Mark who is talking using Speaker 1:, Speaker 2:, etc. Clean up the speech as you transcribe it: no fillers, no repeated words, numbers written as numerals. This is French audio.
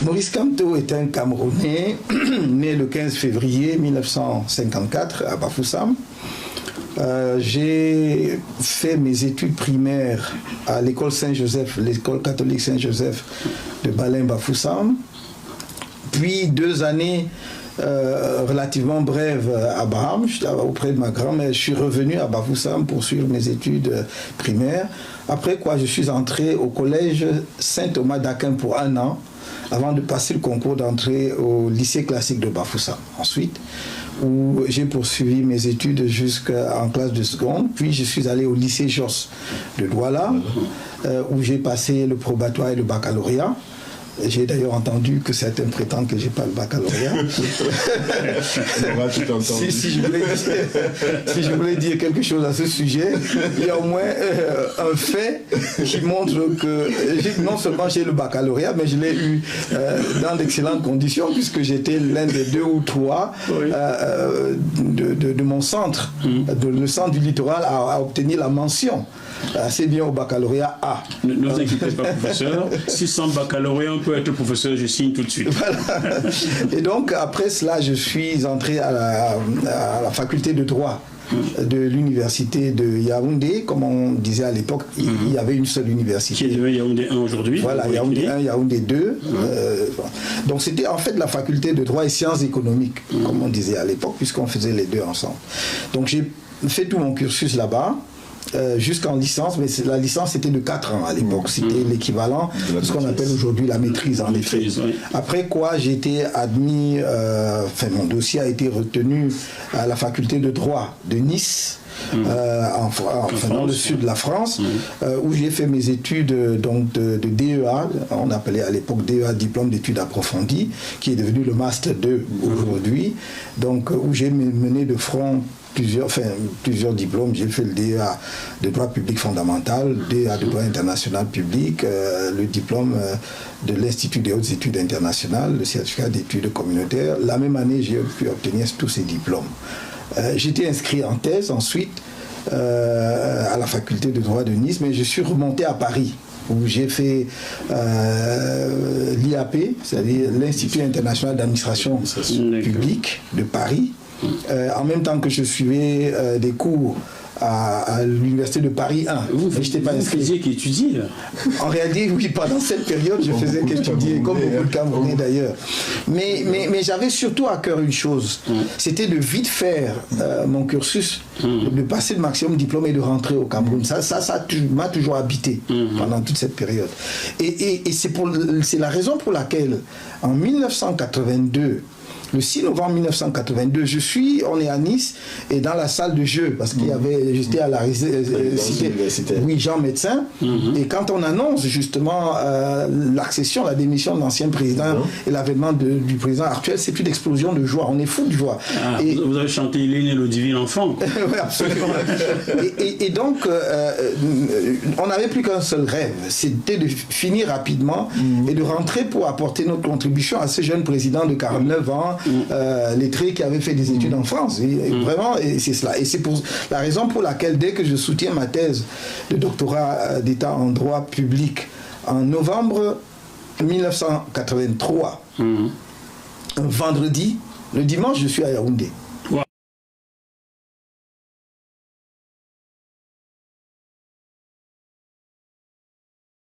Speaker 1: Maurice Kamto est un Camerounais né le 15 février 1954 à Bafoussam. J'ai fait mes études primaires à l'école Saint-Joseph, l'école catholique Saint-Joseph de Balin-Bafoussam. Puis 2 années relativement brèves à Baham, auprès de ma grand-mère. Je suis revenu à Bafoussam pour suivre mes études primaires. Après quoi, je suis entré au collège Saint-Thomas d'Aquin pour 1 an, avant de passer le concours d'entrée au lycée classique de Bafoussam. Ensuite, où j'ai poursuivi mes études jusqu'en classe de seconde, puis je suis allé au lycée Jos de Douala, où j'ai passé le probatoire et le baccalauréat. J'ai d'ailleurs entendu que certains prétendent que je n'ai pas le baccalauréat. si je voulais dire quelque chose à ce sujet, il y a au moins un fait qui montre que non seulement j'ai le baccalauréat, mais je l'ai eu dans d'excellentes conditions, puisque j'étais l'un des 2 ou 3 de mon centre, le centre du littoral, à obtenir la mention assez bien au baccalauréat A.
Speaker 2: Ne vous inquiétez pas, professeur. Si sans baccalauréat, on peut être professeur, je signe tout de suite.
Speaker 1: Voilà. Et donc, après cela, je suis entré à la faculté de droit de l'université de Yaoundé. Comme on disait à l'époque, il y avait une seule université.
Speaker 2: Qui est Yaoundé 1 aujourd'hui.
Speaker 1: Voilà, Yaoundé 1, Yaoundé 2. Donc, c'était en fait la faculté de droit et sciences économiques, comme on disait à l'époque, puisqu'on faisait les 2 ensemble. Donc, j'ai fait tout mon cursus là-bas. Jusqu'en licence, mais la licence était de 4 ans à l'époque, c'était l'équivalent de ce qu'on appelle aujourd'hui la maîtrise en effet. Oui. Après quoi, j'ai été admis, mon dossier a été retenu à la faculté de droit de Nice, dans le sud de la France, où j'ai fait mes études donc de DEA, on appelait à l'époque DEA, diplôme d'études approfondies, qui est devenu le Master 2 aujourd'hui, donc où j'ai mené de front plusieurs diplômes. J'ai fait le DEA de droit public fondamental, DEA de droit international public, le diplôme de l'Institut des hautes études internationales, le certificat d'études communautaires. La même année, j'ai pu obtenir tous ces diplômes. J'étais inscrit en thèse ensuite à la faculté de droit de Nice, mais je suis remonté à Paris, où j'ai fait l'IAP, c'est-à-dire l'Institut international d'administration publique de Paris. En même temps que je suivais des cours à l'université de Paris 1.
Speaker 2: Vous faisiez qu'étudier.
Speaker 1: En réalité, oui, pendant cette période, je faisais qu'étudier, comme beaucoup de Camerounais d'ailleurs. Mais j'avais surtout à cœur une chose, c'était de vite faire mon cursus, de passer le maximum diplôme et de rentrer au Cameroun. Ça m'a toujours habité pendant toute cette période. Et c'est la raison pour laquelle, en 1982, le 6 novembre 1982, on est à Nice et dans la salle de jeu, parce qu'il y avait, j'étais à la cité, oui, Jean Médecin, et quand on annonce justement l'accession, la démission de l'ancien président et l'avènement du président actuel, c'est une explosion de joie, on est fou de joie.
Speaker 2: Et vous avez chanté Il est né le divin enfant.
Speaker 1: Oui, absolument. et donc, on n'avait plus qu'un seul rêve, c'était de finir rapidement et de rentrer pour apporter notre contribution à ce jeune président de 49 ans, lettré qui avait fait des études en France. Vraiment, et c'est cela. Et c'est pour la raison pour laquelle, dès que je soutiens ma thèse de doctorat d'État en droit public en novembre 1983, un vendredi, le dimanche, je suis à Yaoundé.